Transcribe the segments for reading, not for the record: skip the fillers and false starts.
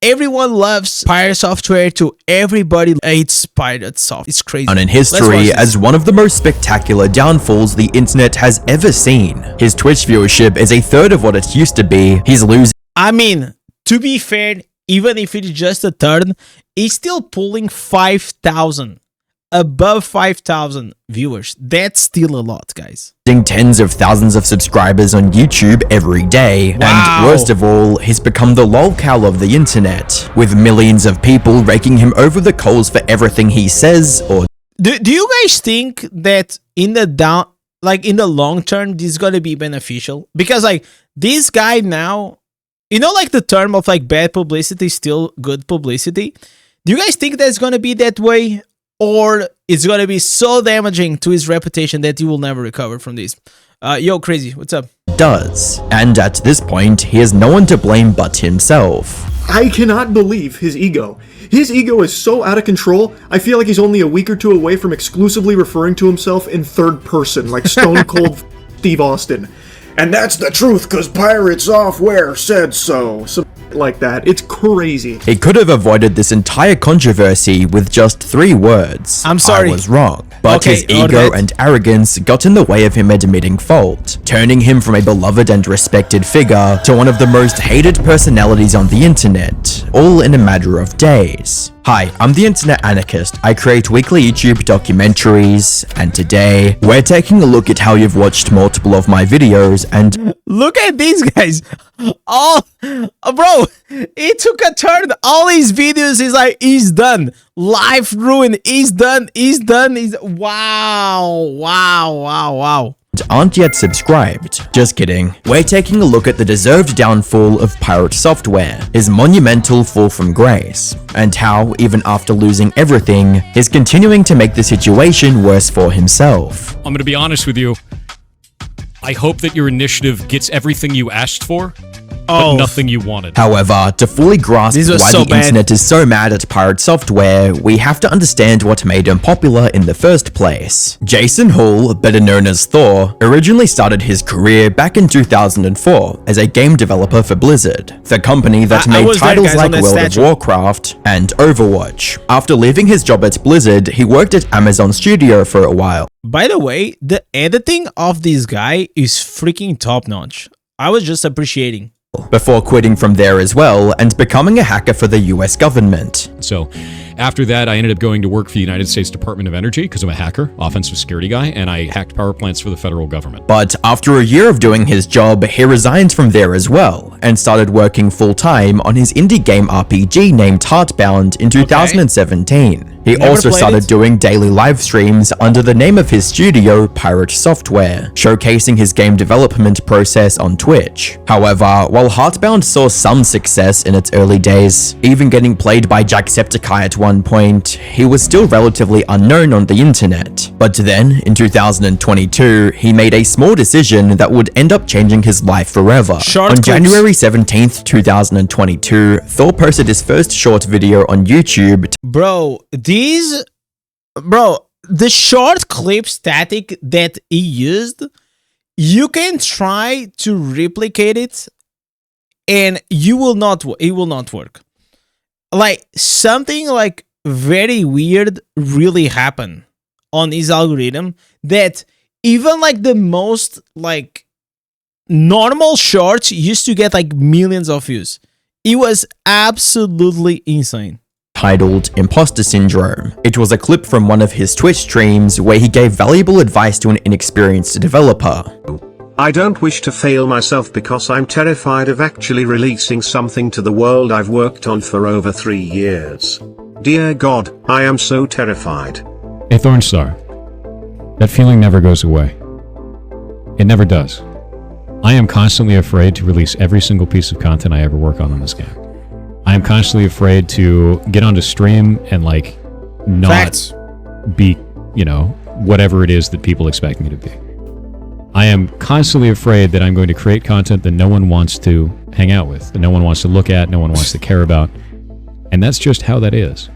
everyone loves pirate software to everybody hates pirate software. It's crazy. And in history as one of the most spectacular downfalls the internet has ever seen. His Twitch viewership is a third of what it used to be. He's losing. I mean, to be fair, even if it's just a third, he's still pulling 5,000. Above 5,000 viewers. That's still a lot, guys. Tens of thousands of subscribers on YouTube every day. Wow. And worst of all, he's become the lolcow of the internet, with millions of people raking him over the coals for everything he says or do you guys think that in the long term this is gonna be beneficial? Because like this guy now, you know, like the term of like bad publicity is still good publicity. Do you guys think that's gonna be that way? Or it's gonna be so damaging to his reputation that he will never recover from this? Yo, Crazy, what's up? does. And at this point, he has no one to blame but himself. I cannot believe his ego. His ego is so out of control, I feel like he's only a week or two away from exclusively referring to himself in third person, like Stone Cold Steve Austin. And that's the truth, cause pirate software said so. Like that. It's crazy. He could have avoided this entire controversy with just 3 words. I'm sorry. I was wrong. But Okay, his ego and arrogance got in the way of him admitting fault, turning him from a beloved and respected figure to one of the most hated personalities on the internet, all in a matter of days. Hi, I'm the Internet Anarchist. I create weekly YouTube documentaries, and today, we're taking a look at how you've watched multiple of my videos and look at these guys. Oh, bro, it took a turn. All these videos is like, he's done. Life ruined. He's done. Wow. aren't yet subscribed. Just kidding. We're taking a look at the deserved downfall of pirate software, his monumental fall from grace, and how, even after losing everything, he's continuing to make the situation worse for himself. I'm gonna be honest with you. I hope that your initiative gets everything you asked for, but nothing you wanted. However, to fully grasp why the internet is so mad at pirate software, we have to understand what made him popular in the first place. Jason Hall, better known as Thor, originally started his career back in 2004 as a game developer for Blizzard, the company that made titles like World of Warcraft and Overwatch. After leaving his job at Blizzard, he worked at Amazon Studio for a while. By the way, the editing of this guy is freaking top-notch. I was just appreciating. Before quitting from there as well and becoming a hacker for the US government. So after that, I ended up going to work for the United States Department of Energy because I'm a hacker, offensive security guy, and I hacked power plants for the federal government. But after a year of doing his job, he resigned from there as well and started working full-time on his indie game RPG named Heartbound in 2017. He also started doing daily live streams under the name of his studio, Pirate Software, showcasing his game development process on Twitch. However, while Heartbound saw some success in its early days, even getting played by Jacksepticeye at one point, he was still relatively unknown on the internet. But then, in 2022, he made a small decision that would end up changing his life forever. On January 17th, 2022, Thor posted his first short video on YouTube. The short clip static that he used, you can try to replicate it and it will not work. Like something like very weird really happened on his algorithm that even like the most like normal shorts used to get like millions of views. It was absolutely insane. Titled Imposter Syndrome. It was a clip from one of his Twitch streams where he gave valuable advice to an inexperienced developer. I don't wish to fail myself because I'm terrified of actually releasing something to the world I've worked on for over 3 years. Dear God, I am so terrified. Hey Thornstar, that feeling never goes away. It never does. I am constantly afraid to release every single piece of content I ever work on this game. I am constantly afraid to get onto stream and like not be, you know, whatever it is that people expect me to be. I am constantly afraid that I'm going to create content that no one wants to hang out with, that no one wants to look at, no one wants to care about. And that's just how that is.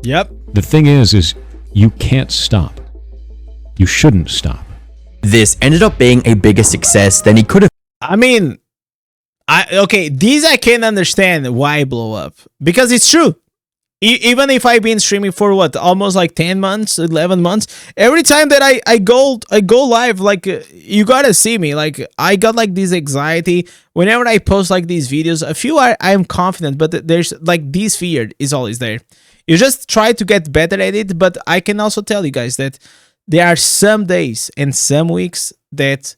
Yep. The thing is you can't stop. You shouldn't stop. This ended up being a bigger success than he could have. I mean, Okay, these I can understand why I blow up, because it's true. Even if I've been streaming for what, almost like 10 months, 11 months, every time that I go live, like you gotta see me, like I got like this anxiety whenever I post like these videos. A few I'm confident, but there's like this fear is always there. You just try to get better at it, but I can also tell you guys that there are some days and some weeks that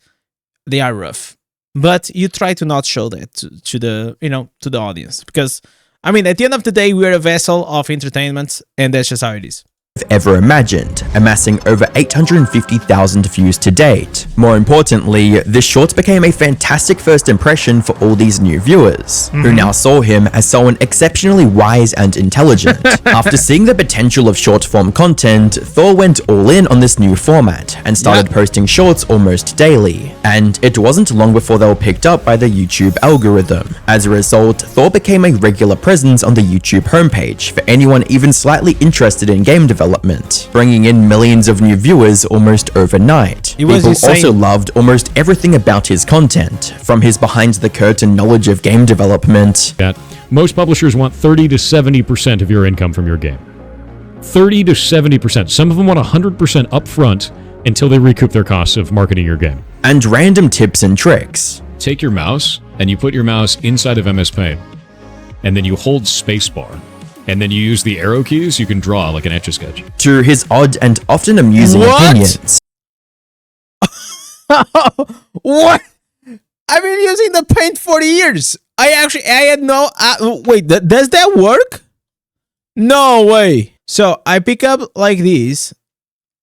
they are rough, but you try to not show that to the, you know, to the audience, because I mean, at the end of the day, we're a vessel of entertainment, and that's just how it is. Ever imagined, amassing over 850,000 views to date. More importantly, this short became a fantastic first impression for all these new viewers, who now saw him as someone exceptionally wise and intelligent. After seeing the potential of short-form content, Thor went all in on this new format and started posting shorts almost daily. And it wasn't long before they were picked up by the YouTube algorithm. As a result, Thor became a regular presence on the YouTube homepage for anyone even slightly interested in game development, bringing in millions of new viewers almost overnight. People also loved almost everything about his content, from his behind-the-curtain knowledge of game development. Most publishers want 30 to 70% of your income from your game. 30 to 70%. Some of them want 100% upfront until they recoup their costs of marketing your game. And random tips and tricks. Take your mouse, and you put your mouse inside of MS Paint, and then you hold spacebar. And then you use the arrow keys, you can draw like an Etch-a-Sketch. To his odd and often amusing opinions. What? I've been using the Paint for years. I had no... wait, does that work? No way. So I pick up like these.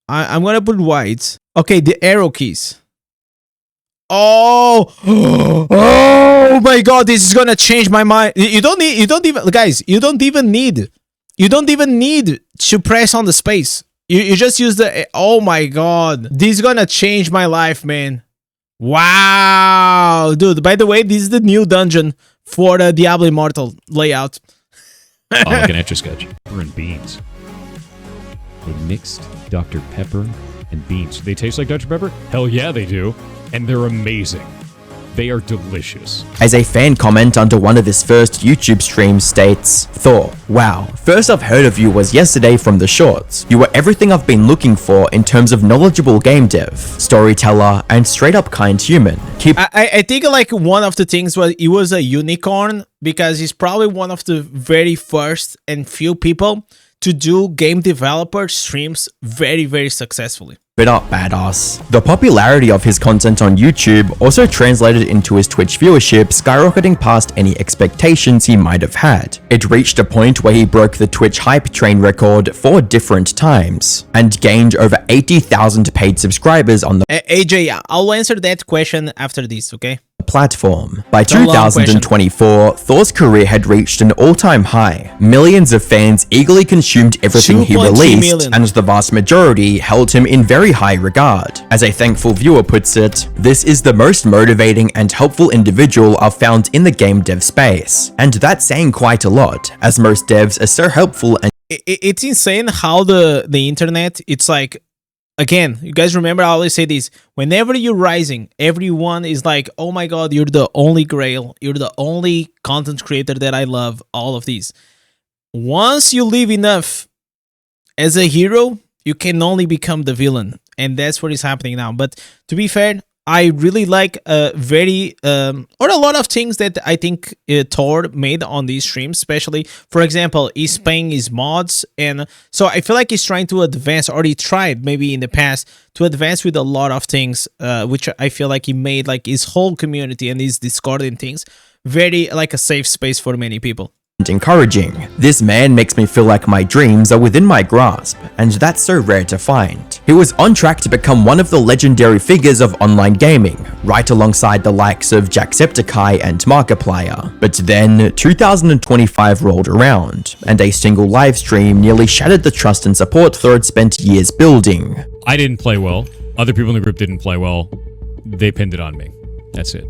I'm gonna put white. Okay, the arrow keys. Oh, oh my God! This is gonna change my mind. You don't even need to press on the space. You just use the. Oh my God! This is gonna change my life, man. Wow, dude. By the way, this is the new dungeon for the Diablo Immortal layout. Oh, like an Etch-a-Sketch. Pepper and beans. They mixed Dr. Pepper and beans. They taste like Dr. Pepper? Hell yeah, they do. And they're amazing. They are delicious. As a fan comment under one of his first YouTube streams states, Thor, wow, first I've heard of you was yesterday from the shorts. You were everything I've been looking for in terms of knowledgeable game dev, storyteller, and straight up kind human. I think like one of the things was he was a unicorn, because he's probably one of the very first and few people to do game developer streams very, very successfully. But up badass. The popularity of his content on YouTube also translated into his Twitch viewership skyrocketing past any expectations he might have had. It reached a point where he broke the Twitch hype train record 4 different times, and gained over 80,000 paid subscribers on the AJ, I'll answer that question after this, okay? Platform. By 2024, Thor's career had reached an all-time high. Millions of fans eagerly consumed everything he released, and the vast majority held him in very high regard. As a thankful viewer puts it, this is the most motivating and helpful individual I've found in the game dev space. And that's saying quite a lot, as most devs are so helpful and it's insane how the internet, it's like, again, you guys remember I always say this, whenever you're rising, everyone is like, oh my God, you're the only grail, you're the only content creator that I love, all of these. Once you live enough as a hero, you can only become the villain, and that's what is happening now. But to be fair, I really like or a lot of things that I think Thor made on these streams, especially, for example, he's paying his mods, and so I feel like he's trying to advance, or he tried maybe in the past to advance with a lot of things, which I feel like he made like his whole community and his Discord and things very like a safe space for many people. Encouraging. This man makes me feel like my dreams are within my grasp, and that's so rare to find. He was on track to become one of the legendary figures of online gaming, right alongside the likes of Jacksepticeye and Markiplier. But then, 2025 rolled around, and a single livestream nearly shattered the trust and support Thor had spent years building. I didn't play well. Other people in the group didn't play well. They pinned it on me. That's it.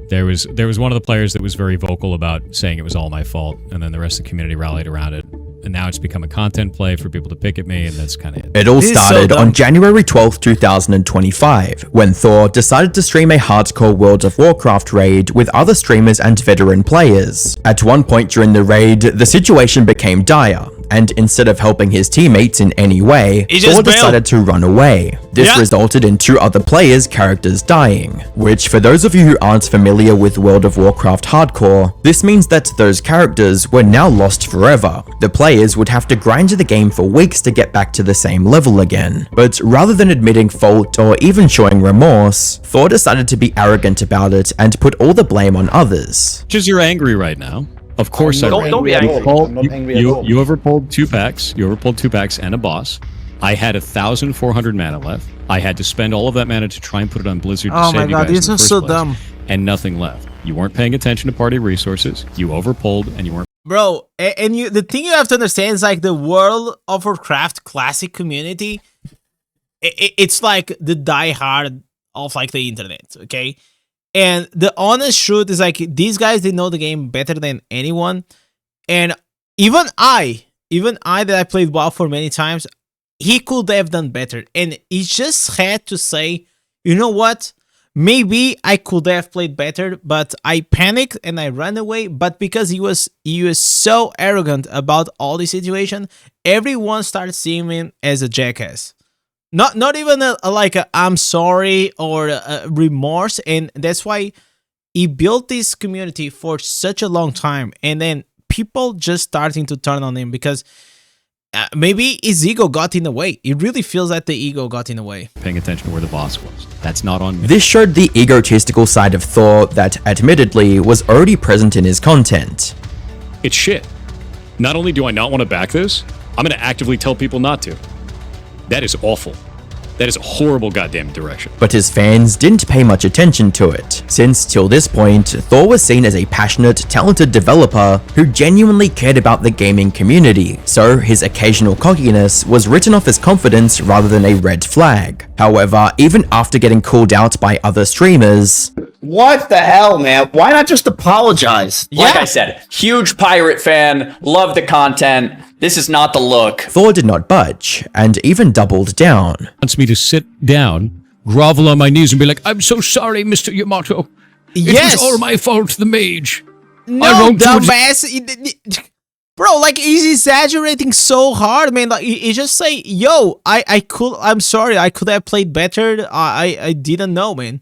There was one of the players that was very vocal about saying it was all my fault, and then the rest of the community rallied around it, and now it's become a content play for people to pick at me, and that's kind of it. It all This is so started dumb. on January 12th, 2025, when Thor decided to stream a hardcore World of Warcraft raid with other streamers and veteran players. At one point during the raid, the situation became dire, and instead of helping his teammates in any way, He just Thor bailed. decided to run away. This Yeah. resulted in 2 other players' characters dying, which for those of you who aren't familiar with World of Warcraft hardcore, this means that those characters were now lost forever. The players would have to grind the game for weeks to get back to the same level again. But rather than admitting fault or even showing remorse, Thor decided to be arrogant about it and put all the blame on others. Because you're angry right now. Of course I Don't be angry. I'm not angry at all. You overpulled 2 packs. You overpulled 2 packs and a boss. I had 1,400 mana left. I had to spend all of that mana to try and put it on Blizzard to Oh save my you God, guys this in the is first so place, dumb. and nothing left. You weren't paying attention to party resources. You overpulled, and you weren't Bro, and the thing you have to understand is like the World of Warcraft classic community, it's like the diehard of like the internet, okay? And the honest truth is like these guys, they know the game better than anyone. And even I that I played WoW for many times, he could have done better. And he just had to say, you know what? Maybe I could have played better, but I panicked and I ran away. But because he was so arrogant about all the situation, everyone started seeing him as a jackass. Not even like a I'm sorry or a remorse, and that's why he built this community for such a long time, and then people just starting to turn on him because maybe his ego got in the way. It really feels like the ego got in the way. paying attention to where the boss was. That's not on me. This showed the egotistical side of Thor that, admittedly, was already present in his content. It's shit. Not only do I not want to back this, I'm going to actively tell people not to. That is awful. That is a horrible goddamn direction. But his fans didn't pay much attention to it, since till this point, Thor was seen as a passionate, talented developer who genuinely cared about the gaming community, so his occasional cockiness was written off as confidence rather than a red flag. However, even after getting called out by other streamers, What the hell, man? Why not just apologize? Like I said, huge pirate fan, love the content. This is not the look. Thor did not budge, and even doubled down. Wants me to sit down, grovel on my knees, and be like, "I'm so sorry, Mr. Yamato. It was all my fault, the mage. No, I wrote to dumbass. Bro, like he's exaggerating so hard, man. Like he just say, "Yo, I'm sorry, I could have played better. I didn't know, man."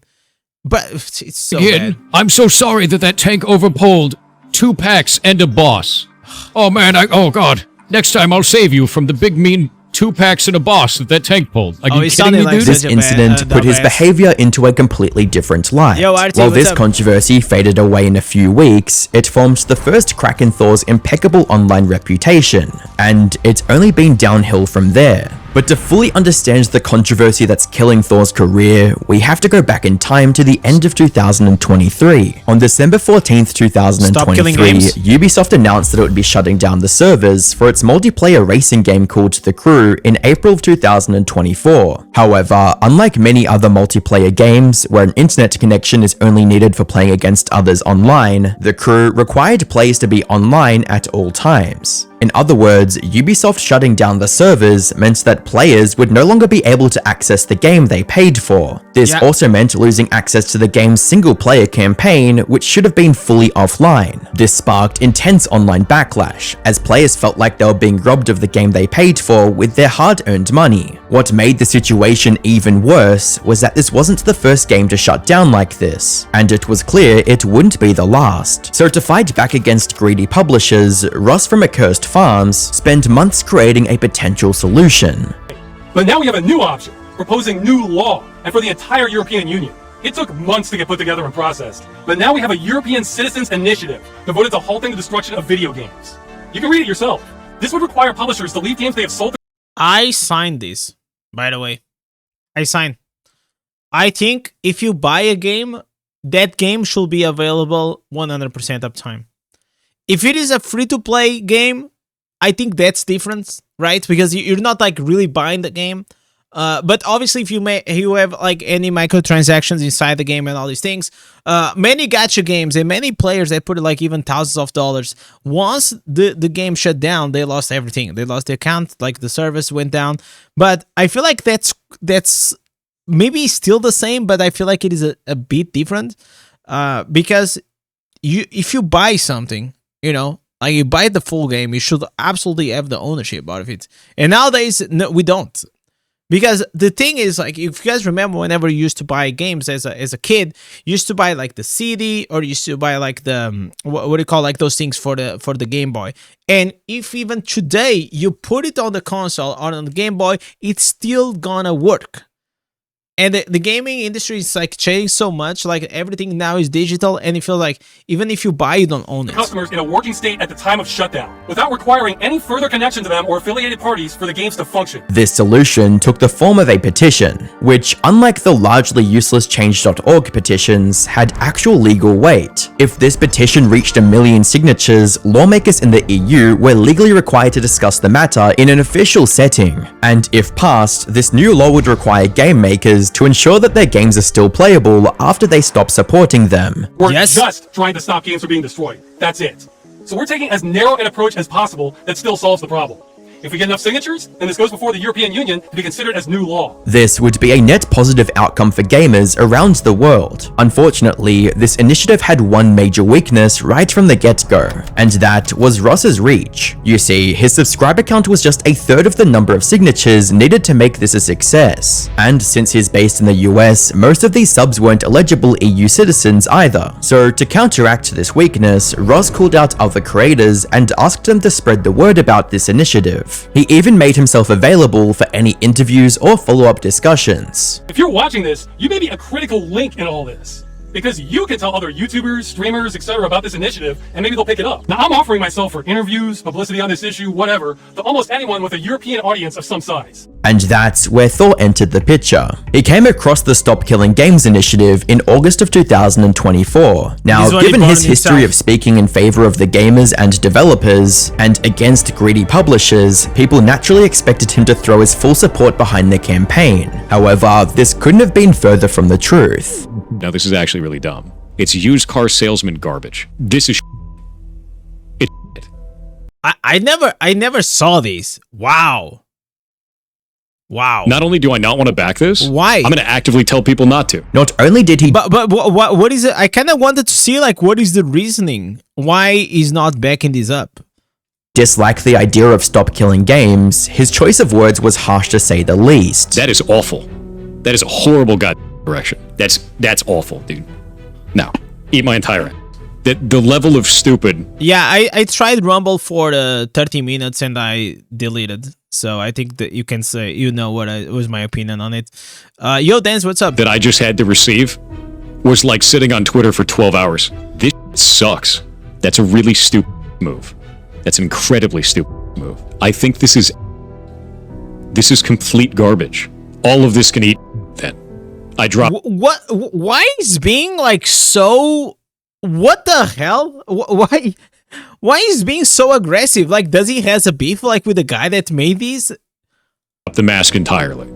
But it's so bad. I'm so sorry that tank overpulled 2 packs and a boss. Oh man, oh god. Next time I'll save you from the big mean 2 packs and a boss that tank pulled. Are you he's kidding me, sounding like dude? This Such a bad, incident put his dumbass. behavior into a completely different light. Yo, RT, While what's this up? controversy faded away in a few weeks, it formed the first crack in Thor's impeccable online reputation, and it's only been downhill from there. But to fully understand the controversy that's killing Thor's career, we have to go back in time to the end of 2023. On December 14th, Stop killing 2023, games. Ubisoft announced that it would be shutting down the servers for its multiplayer racing game called The Crew in April of 2024. However, unlike many other multiplayer games where an internet connection is only needed for playing against others online, The Crew required players to be online at all times. In other words, Ubisoft shutting down the servers meant that players would no longer be able to access the game they paid for. This Yeah. also meant losing access to the game's single-player campaign, which should have been fully offline. This sparked intense online backlash, as players felt like they were being robbed of the game they paid for with their hard-earned money. What made the situation even worse was that this wasn't the first game to shut down like this, and it was clear it wouldn't be the last. So to fight back against greedy publishers, Ross from Accursed Farms spent months creating a potential solution. But now we have a new option, proposing new law, and for the entire European Union. It took months to get put together and processed, but now we have a European Citizens Initiative devoted to halting the destruction of video games. You can read it yourself. This would require publishers to leave games they have sold. I signed this, by the way. I signed. I think if you buy a game, that game should be available 100% uptime. If it is a free-to-play game, I think that's different, right? Because you're not like really buying the game. But obviously, if you have like any microtransactions inside the game and all these things, many gacha games and many players that put like even thousands of dollars, once the game shut down, they lost everything. They lost the account, like the service went down. But I feel like that's maybe still the same, but I feel like it is a bit different, because if you buy something, like you buy the full game, you should absolutely have the ownership out of it. And nowadays, no, we don't. Because the thing is, like, if you guys remember, whenever you used to buy games as a kid, you used to buy like the CD, or you used to buy like the what do you call, like those things for the Game Boy. And if even today you put it on the console or on the Game Boy, it's still gonna work. And the gaming industry is like changing so much, like everything now is digital, and it feels like even if you buy, you don't own it. Customers in a working state at the time of shutdown, without requiring any further connection to them or affiliated parties for the games to function. This solution took the form of a petition, which, unlike the largely useless Change.org petitions, had actual legal weight. If this petition reached 1 million signatures, lawmakers in the EU were legally required to discuss the matter in an official setting. And if passed, this new law would require game makers to ensure that their games are still playable after they stop supporting them. We're just trying to stop games from being destroyed. That's it. So we're taking as narrow an approach as possible that still solves the problem. If we get enough signatures, then this goes before the European Union to be considered as new law. This would be a net positive outcome for gamers around the world. Unfortunately, this initiative had one major weakness right from the get-go, and that was Ross's reach. You see, his subscriber count was just 1/3 of the number of signatures needed to make this a success. And since he's based in the US, most of these subs weren't eligible EU citizens either. So to counteract this weakness, Ross called out other creators and asked them to spread the word about this initiative. He even made himself available for any interviews or follow-up discussions. If you're watching this, you may be a critical link in all this, because you can tell other YouTubers, streamers, etc. about this initiative, and maybe they'll pick it up. Now, I'm offering myself for interviews, publicity on this issue, whatever, to almost anyone with a European audience of some size. And that's where Thor entered the picture. He came across the Stop Killing Games initiative in August of 2024. Now, given his history of speaking in favor of the gamers and developers, and against greedy publishers, people naturally expected him to throw his full support behind the campaign. However, this couldn't have been further from the truth. Now, this is actually really dumb. It's used car salesman garbage. This is it's I never saw these. Wow. Not only do I not want to back this, why? I'm going to actively tell people not to. Not only did he... But what is it? I kind of wanted to see, like, what is the reasoning? Why he's not backing this up? Dislike the idea of Stop Killing Games, his choice of words was harsh to say the least. That is awful. That is a horrible direction. That's awful, dude. No. Eat my entire ass. The level of stupid. Yeah, I tried Rumble for 30 minutes and I deleted. So I think that you can say, what was my opinion on it. Yo, Dance, what's up? That I just had to receive was like sitting on Twitter for 12 hours. This sucks. That's a really stupid move. That's an incredibly stupid move. I think this is complete garbage. All of this can eat then. I drop. What? Why is being like so? What the hell? Why? Why is being so aggressive? Like, does he has a beef like with the guy that made these? The mask entirely.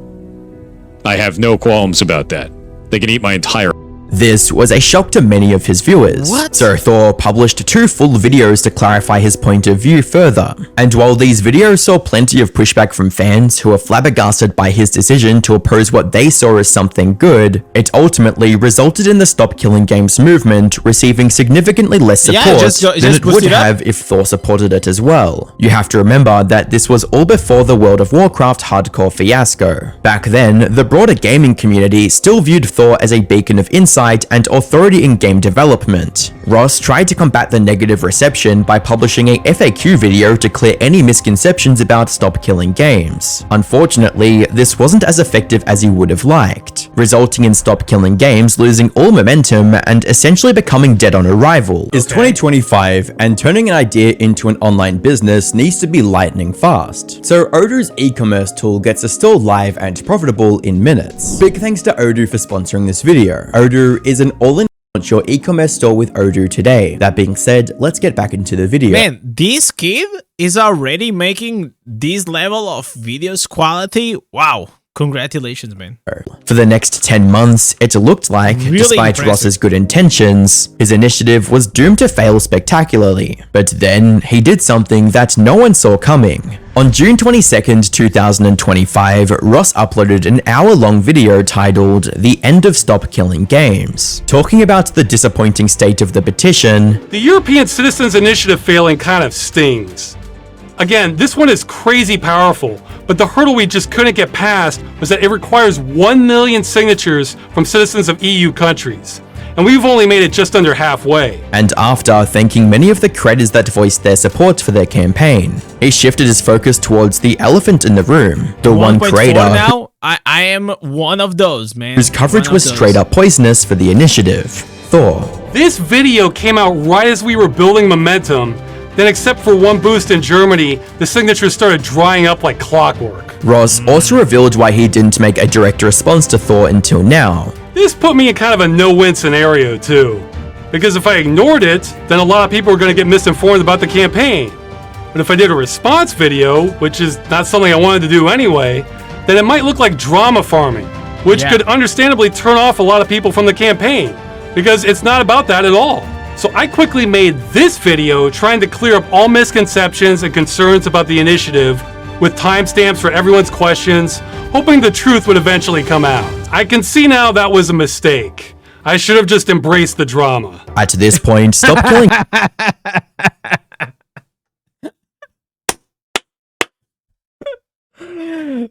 I have no qualms about that. They can eat my entire. This was a shock to many of his viewers. What? So Thor published 2 full videos to clarify his point of view further. And while these videos saw plenty of pushback from fans who were flabbergasted by his decision to oppose what they saw as something good, it ultimately resulted in the Stop Killing Games movement receiving significantly less support than it would have if Thor supported it as well. You have to remember that this was all before the World of Warcraft hardcore fiasco. Back then, the broader gaming community still viewed Thor as a beacon of insight and authority in game development. Ross tried to combat the negative reception by publishing a FAQ video to clear any misconceptions about Stop Killing Games. Unfortunately, this wasn't as effective as he would have liked, resulting in Stop Killing Games losing all momentum and essentially becoming dead on arrival. It's 2025, and turning an idea into an online business needs to be lightning fast. So Odoo's e-commerce tool gets a store live and profitable in minutes. Big thanks to Odoo for sponsoring this video. Odoo is an all-in launch your e-commerce store with Odoo today. That being said, let's get back into the video. Man, this kid is already making this level of videos quality. Wow, Congratulations, man. For the next 10 months, it looked like, Really despite impressive. Ross's good intentions, his initiative was doomed to fail spectacularly. But then, he did something that no one saw coming. On June 22nd, 2025, Ross uploaded an hour-long video titled "The End of Stop Killing Games," talking about the disappointing state of the petition. The European Citizens Initiative failing kind of stings. Again, this one is crazy powerful, but the hurdle we just couldn't get past was that it requires 1 million signatures from citizens of EU countries. And we've only made it just under halfway. And after thanking many of the creators that voiced their support for their campaign, he shifted his focus towards the elephant in the room, the one 1.4 creator now, I am one of those, man. whose coverage One of was those. straight up poisonous for the initiative, Thor. This video came out right as we were building momentum. Then, except for one boost in Germany, the signatures started drying up like clockwork. Ross also revealed why he didn't make a direct response to Thor until now. This put me in kind of a no-win scenario too. Because if I ignored it, then a lot of people are going to get misinformed about the campaign. But if I did a response video, which is not something I wanted to do anyway, then it might look like drama farming, which could understandably turn off a lot of people from the campaign. Because it's not about that at all. So I quickly made this video trying to clear up all misconceptions and concerns about the initiative with timestamps for everyone's questions, hoping the truth would eventually come out. I can see now that was a mistake. I should have just embraced the drama. At this point, stop killing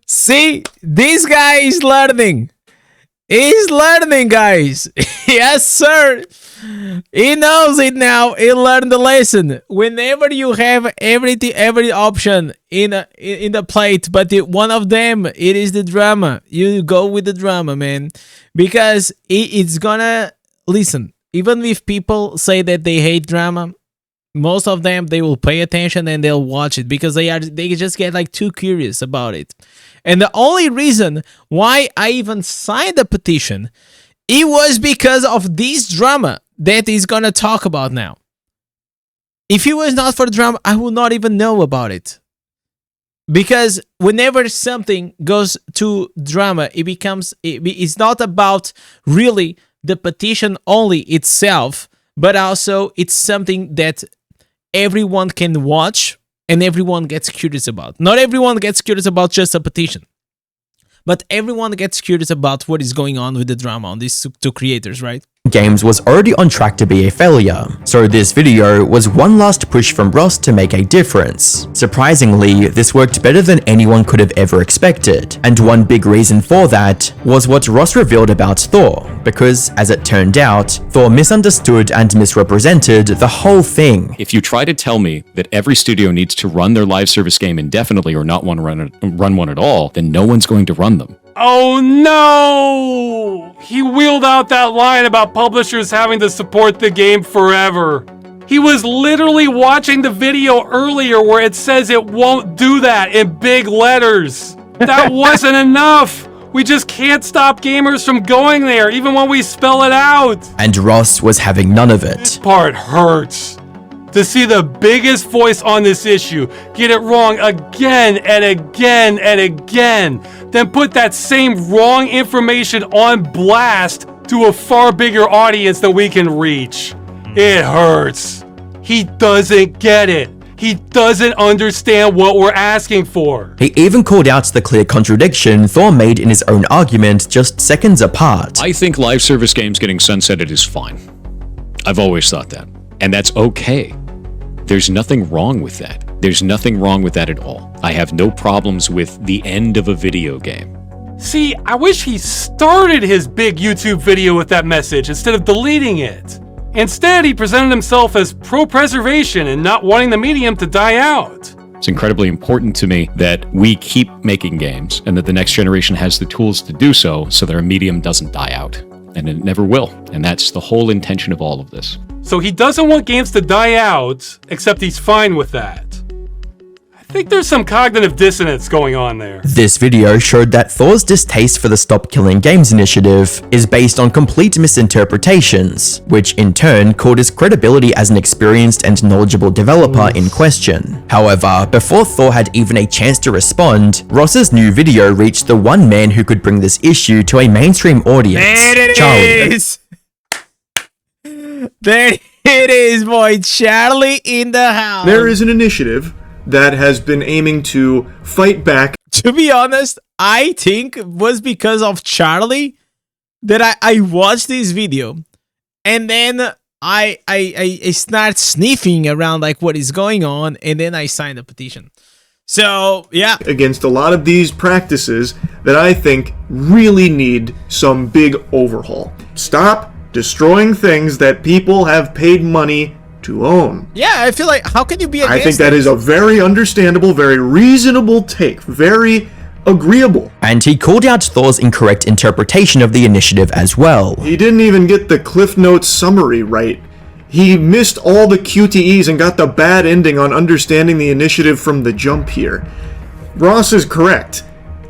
See, this guy is learning. He's learning, guys. Yes, sir. He knows it now. He learned the lesson. Whenever you have every option in the plate, but one of them, it is the drama. You go with the drama, man, because it's gonna listen. Even if people say that they hate drama, most of them, they will pay attention and they'll watch it because they just get like too curious about it. And the only reason why I even signed the petition, it was because of this drama that he's gonna talk about now. If it was not for the drama, I would not even know about it. Because whenever something goes to drama, it's not about really the petition only itself, but also it's something that everyone can watch and everyone gets curious about. Not everyone gets curious about just a petition, but everyone gets curious about what is going on with the drama on these two creators, right? games was already on track to be a failure, so this video was one last push from Ross to make a difference. Surprisingly, this worked better than anyone could have ever expected, and one big reason for that was what Ross revealed about Thor, because as it turned out, Thor misunderstood and misrepresented the whole thing. If you try to tell me that every studio needs to run their live service game indefinitely or not want to run one at all, then no one's going to run them. Oh no! He wheeled out that line about publishers having to support the game forever. He was literally watching the video earlier where it says it won't do that in big letters. That wasn't enough. We just can't stop gamers from going there, even when we spell it out. And Ross was having none of it. This part hurts. To see the biggest voice on this issue get it wrong again and again and again, then put that same wrong information on blast to a far bigger audience than we can reach. It hurts. He doesn't get it. He doesn't understand what we're asking for. He even called out the clear contradiction Thor made in his own argument just seconds apart. I think live service games getting sunsetted is fine. I've always thought that. And that's okay. There's nothing wrong with that. There's nothing wrong with that at all. I have no problems with the end of a video game. See, I wish he started his big YouTube video with that message instead of deleting it. Instead, he presented himself as pro-preservation and not wanting the medium to die out. It's incredibly important to me that we keep making games and that the next generation has the tools to do so that our medium doesn't die out. And it never will. And that's the whole intention of all of this. So he doesn't want games to die out, except he's fine with that. I think there's some cognitive dissonance going on there. This video showed that Thor's distaste for the Stop Killing Games initiative is based on complete misinterpretations, which in turn called his credibility as an experienced and knowledgeable developer in question. However, before Thor had even a chance to respond, Ross's new video reached the one man who could bring this issue to a mainstream audience, Charlie. There it is, boy. Charlie in the house. There is an initiative that has been aiming to fight back. To be honest, I think it was because of Charlie that I watched this video, and then I start sniffing around like what is going on, and then I signed a petition. So yeah, against a lot of these practices that I think really need some big overhaul. Stop destroying things that people have paid money to own. Yeah, I feel like, how can you be against I think that is a very understandable, very reasonable take, very agreeable. And he called out Thor's incorrect interpretation of the initiative as well. He didn't even get the Cliff Notes summary right. He missed all the QTEs and got the bad ending on understanding the initiative from the jump here. Ross is correct.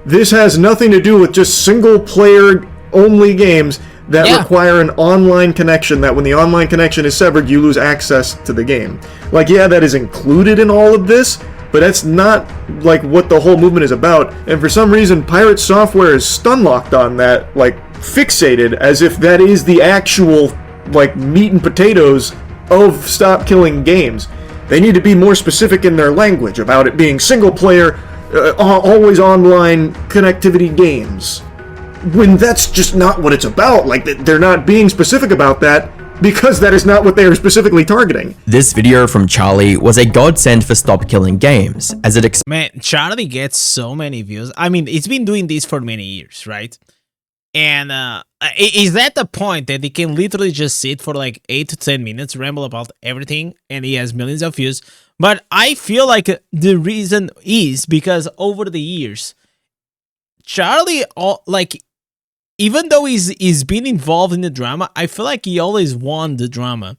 This has nothing to do with just single-player only games that require an online connection, that when the online connection is severed, you lose access to the game. Like, yeah, that is included in all of this, but that's not, like, what the whole movement is about. And for some reason, Pirate Software is stun-locked on that, like, fixated, as if that is the actual, like, meat and potatoes of Stop Killing Games. They need to be more specific in their language about it being single-player, always online connectivity games. When that's just not what it's about. Like, they're not being specific about that because that is not what they are specifically targeting. This video from Charlie was a godsend for Stop Killing Games, as it Man, Charlie gets so many views. I mean, it's been doing this for many years, right? And is that the point that he can literally just sit for like 8 to 10 minutes, ramble about everything, and he has millions of views? But I feel like the reason is because over the years, Charlie, like, even though he's been involved in the drama, I feel like he always won the drama.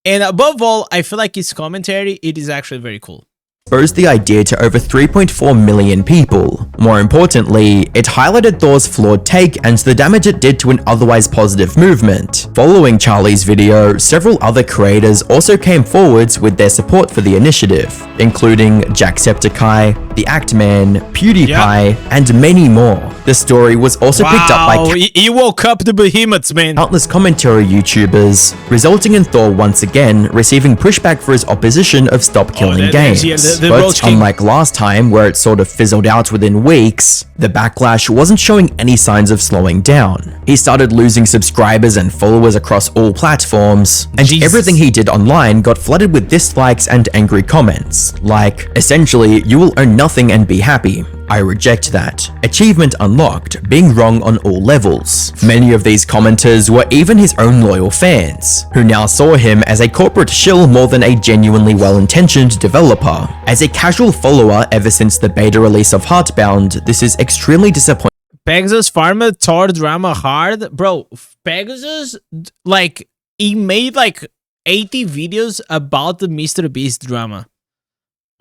And above all, I feel like his commentary, it is actually very cool. exposed the idea to over 3.4 million people. More importantly, it highlighted Thor's flawed take and the damage it did to an otherwise positive movement. Following Charlie's video, several other creators also came forwards with their support for the initiative, including Jacksepticeye, The Act Man, PewDiePie, and many more. The story was also picked up by he woke up the behemoths, man. Countless commentary YouTubers, resulting in Thor once again receiving pushback for his opposition of Stop Killing Games. But unlike last time, where it sort of fizzled out within weeks, the backlash wasn't showing any signs of slowing down. He started losing subscribers and followers across all platforms, and everything he did online got flooded with dislikes and angry comments, like, essentially, you will own nothing and be happy. I reject that. Achievement unlocked, being wrong on all levels. Many of these commenters were even his own loyal fans, who now saw him as a corporate shill more than a genuinely well-intentioned developer. As a casual follower ever since the beta release of Heartbound, this is extremely disappointing. Pegasus Farmer Thor drama hard? Bro, Pegasus, like, he made like 80 videos about the Mr. Beast drama.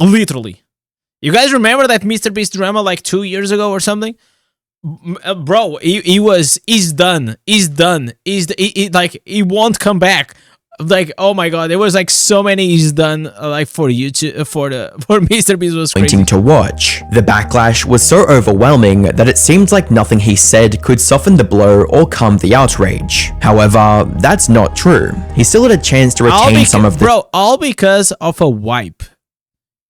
Literally. You guys remember that Mr. Beast drama like 2 years ago or something? Bro, he's done. He's done. Like, he won't come back. Like, oh my god, there was like so many he's done like for YouTube for Mr. Beast was crazy. To watch. The backlash was so overwhelming that it seemed like nothing he said could soften the blow or calm the outrage. However, that's not true. He still had a chance to retain some of the all because of a wipe.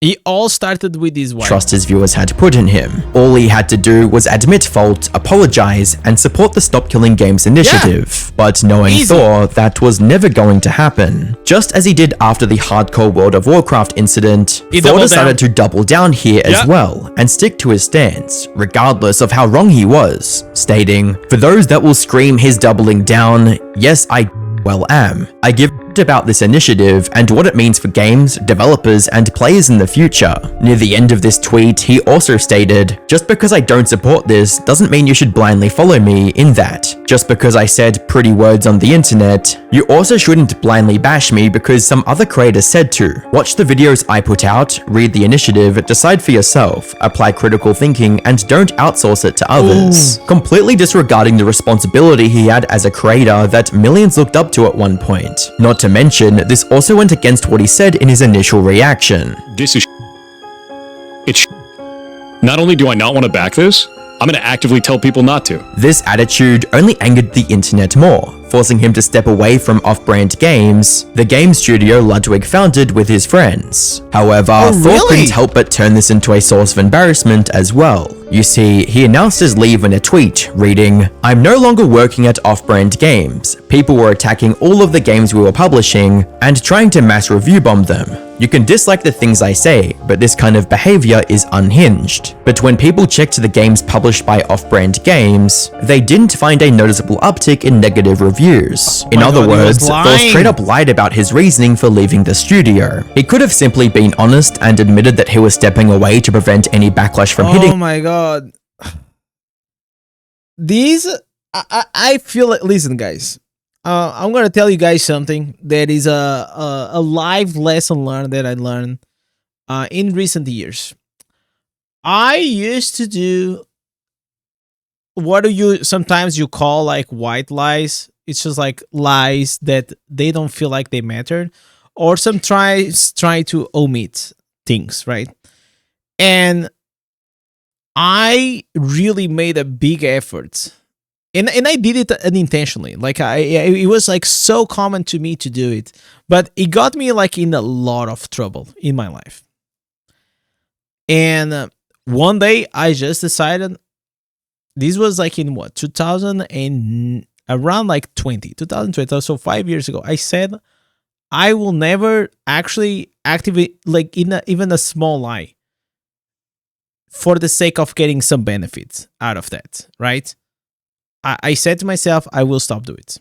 He all started with his wife. Trust his viewers had put in him. All he had to do was admit fault, apologize, and support the Stop Killing Games initiative. Yeah. But knowing Thor, that was never going to happen. Just as he did after the hardcore World of Warcraft incident, Thor decided to double down here as well, and stick to his stance, regardless of how wrong he was, stating, "For those that will scream his doubling down, yes, I well am. I give about this initiative and what it means for games, developers, and players in the future. Near the end of this tweet, he also stated, "Just because I don't support this doesn't mean you should blindly follow me in that. Just because I said pretty words on the internet, you also shouldn't blindly bash me because some other creator said to. Watch the videos I put out, read the initiative, decide for yourself, apply critical thinking, and don't outsource it to others." Ooh. Completely disregarding the responsibility he had as a creator that millions looked up to at one point. Not to mention, this also went against what he said in his initial reaction. This is it's not only do I not want to back this, I'm going to actively tell people not to. This attitude only angered the internet more, forcing him to step away from off-brand games, the game studio Ludwig founded with his friends. However, Thor couldn't help but turn this into a source of embarrassment as well. You see, he announced his leave in a tweet, reading, "I'm no longer working at off-brand games. People were attacking all of the games we were publishing and trying to mass review bomb them. You can dislike the things I say, but this kind of behavior is unhinged." But when people checked the games published by off-brand games, they didn't find a noticeable uptick in negative reviews. In other words, Thor straight up lied about his reasoning for leaving the studio. He could have simply been honest and admitted that he was stepping away to prevent any backlash from hitting. Oh my god. These, I feel like, listen guys, I'm gonna tell you guys something that is a live lesson learned that I learned in recent years. I used to do what do you sometimes you call like white lies. It's just like lies that they don't feel like they matter, or some try to omit things, right? And I really made a big effort. And I did it unintentionally. Like it was like so common to me to do it, but it got me like in a lot of trouble in my life. And one day I just decided, this was like in what, 2000 and around like 2020, so 5 years ago, I said I will never actually activate like even a small lie for the sake of getting some benefits out of that, right? I said to myself, I will stop doing it.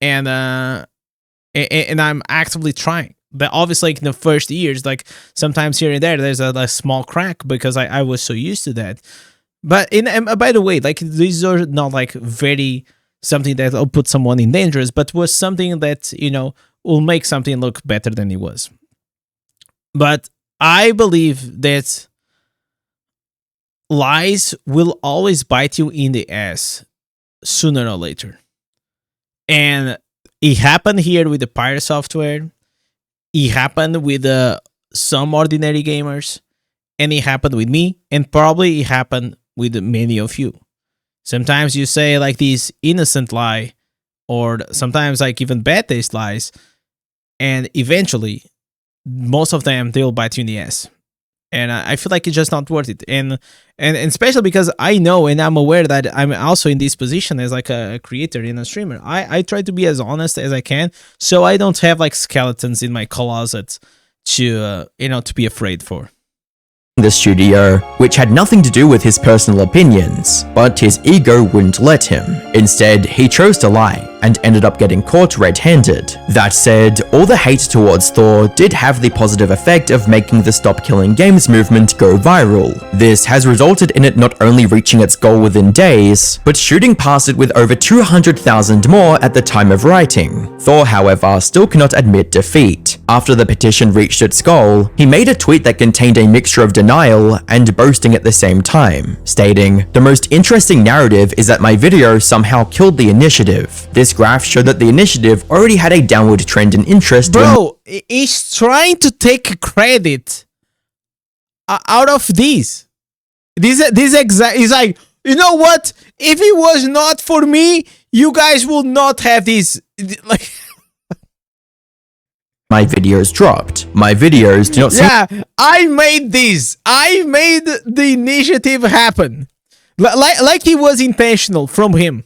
And I'm actively trying. But obviously, like in the first years, like sometimes here and there, there's a small crack because I was so used to that. But by the way, like these are not like very something that will put someone in danger, but was something that, you know, will make something look better than it was. But I believe that lies will always bite you in the ass sooner or later. And it happened here with the pirate software. It happened with some ordinary gamers. And it happened with me. And probably it happened with many of you. Sometimes you say like these innocent lie, or sometimes like even bad taste lies. And eventually, most of them, they'll bite you in the ass. And I feel like it's just not worth it. And especially because I know and I'm aware that I'm also in this position as like a creator and a streamer. I try to be as honest as I can, so I don't have like skeletons in my closet to, to be afraid for. The studio, which had nothing to do with his personal opinions, but his ego wouldn't let him. Instead, he chose to lie and ended up getting caught red-handed. That said, all the hate towards Thor did have the positive effect of making the Stop Killing Games movement go viral. This has resulted in it not only reaching its goal within days, but shooting past it with over 200,000 more at the time of writing. Thor, however, still cannot admit defeat. After the petition reached its goal, he made a tweet that contained a mixture of denial and boasting at the same time, stating, "The most interesting narrative is that my video somehow killed the initiative. This graph showed that the initiative already had a downward trend in interest." Bro, he's trying to take credit out of this. This exact. He's like, you know what? If it was not for me, you guys will not have this. Like, my videos dropped. My videos do not. Yeah, I made this. I made the initiative happen. Like it was intentional from him.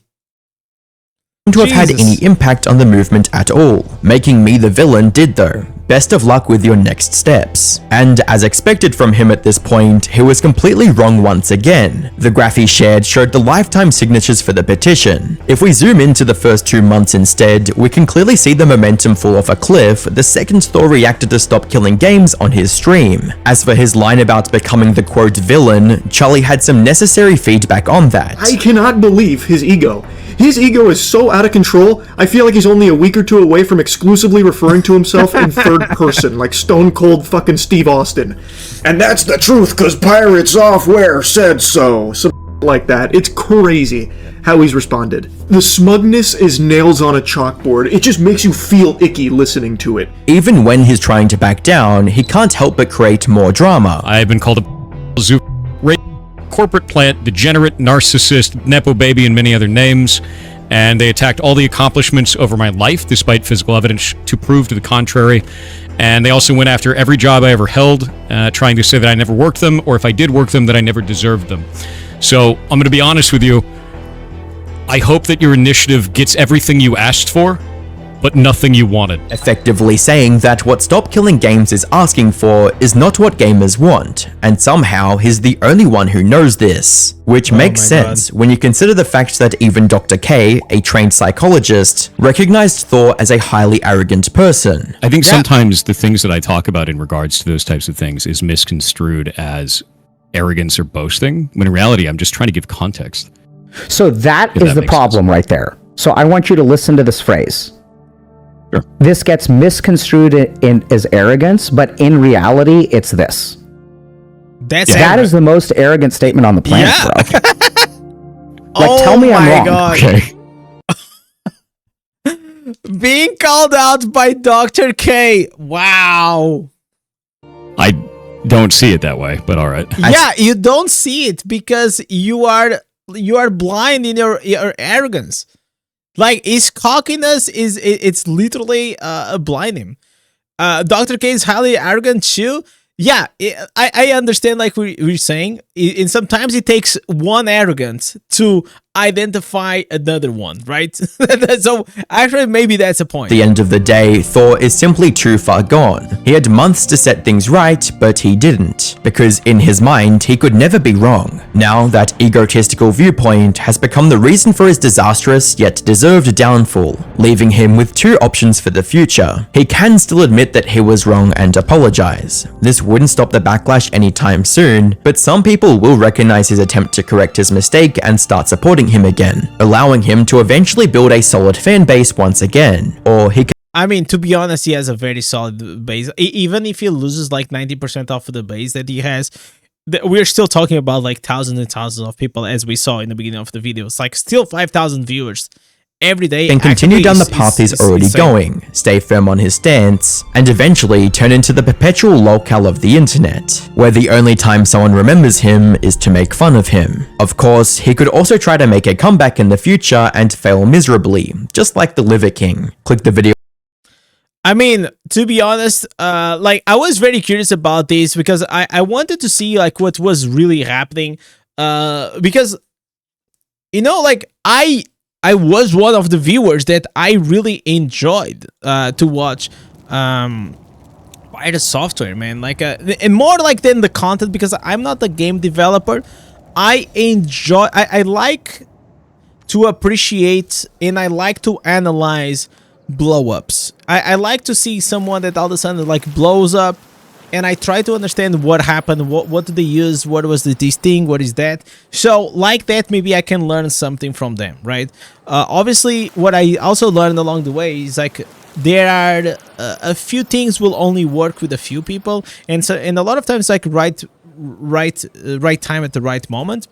To have had any impact on the movement at all. Making me the villain did though. Best of luck with your next steps. And as expected from him at this point, he was completely wrong once again. The graph he shared showed the lifetime signatures for the petition. If we zoom into the first 2 months instead, we can clearly see the momentum fall off a cliff the second Thor reacted to stop killing games on his stream. As for his line about becoming the quote villain, Charlie had some necessary feedback on that. I cannot believe his ego. His ego is so out of control, I feel like he's only a week or two away from exclusively referring to himself in third person, like stone cold fucking Steve Austin. And that's the truth, cause Pirate Software said so. Some like that. It's crazy how he's responded. The smugness is nails on a chalkboard. It just makes you feel icky listening to it. Even when he's trying to back down, he can't help but create more drama. I've been called a zoo, corporate plant, degenerate, narcissist, nepo baby, and many other names, and they attacked all the accomplishments over my life despite physical evidence to prove to the contrary. And they also went after every job I ever held, trying to say that I never worked them, or if I did work them, that I never deserved them. So I'm going to be honest with you. I hope that your initiative gets everything you asked for, but nothing you wanted. Effectively saying that what Stop Killing Games is asking for is not what gamers want, and somehow he's the only one who knows this. Which makes sense when you consider the fact that even Dr. K, a trained psychologist, recognized Thor as a highly arrogant person. I think sometimes the things that I talk about in regards to those types of things is misconstrued as arrogance or boasting, when in reality I'm just trying to give context. So that is the problem right there. So I want you to listen to this phrase. Sure. This gets misconstrued as arrogance, but in reality, it's this. That is the most arrogant statement on the planet, bro. Like, tell me I'm wrong. God. Okay. Being called out by Dr. K. Wow. I don't see it that way, but all right. Yeah, you don't see it because you are blind in your arrogance. Like, his cockiness it's literally blinding. Dr. K is highly arrogant too. Yeah, I understand, like we're saying, and sometimes it takes one arrogance to identify another one, right? So actually, maybe that's a point. At the end of the day, Thor is simply too far gone. He had months to set things right, but he didn't, because in his mind, he could never be wrong. Now, that egotistical viewpoint has become the reason for his disastrous yet deserved downfall, leaving him with 2 options for the future. He can still admit that he was wrong and apologize. This wouldn't stop the backlash anytime soon, but some people will recognize his attempt to correct his mistake and start supporting him again, allowing him to eventually build a solid fan base once again. Or he can— I mean, to be honest, he has a very solid base. Even if he loses like 90% off of the base that he has, we're still talking about like thousands and thousands of people, as we saw in the beginning of the video. It's like still 5,000 viewers every day. Can continue down the path he's already going, stay firm on his stance, and eventually turn into the perpetual lolcow of the internet, where the only time someone remembers him is to make fun of him. Of course, he could also try to make a comeback in the future and fail miserably, just like the Liver King. Click the video. I mean, to be honest, like, I was very curious about this because I wanted to see like what was really happening, because, you know, like, I was one of the viewers that I really enjoyed to watch Pirate Software, man. Like, and more like than the content, because I'm not a game developer. I like to appreciate and I like to analyze blow-ups. I like to see someone that all of a sudden like blows up, and I try to understand what happened, what did they use, what was this thing, what is that. So like that, maybe I can learn something from them, right? Obviously, what I also learned along the way is like there are a few things will only work with a few people, and a lot of times like right time at the right moment.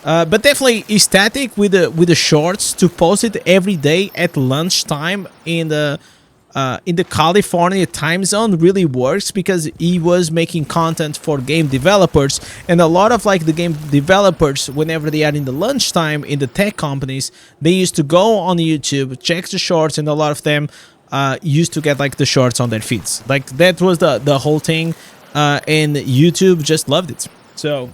But definitely static with the shorts to post it every day at lunchtime in the California time zone really works, because he was making content for game developers, and a lot of like the game developers, whenever they are in the lunchtime in the tech companies, they used to go on YouTube, check the shorts, and a lot of them used to get like the shorts on their feeds. Like that was the whole thing, and YouTube just loved it. So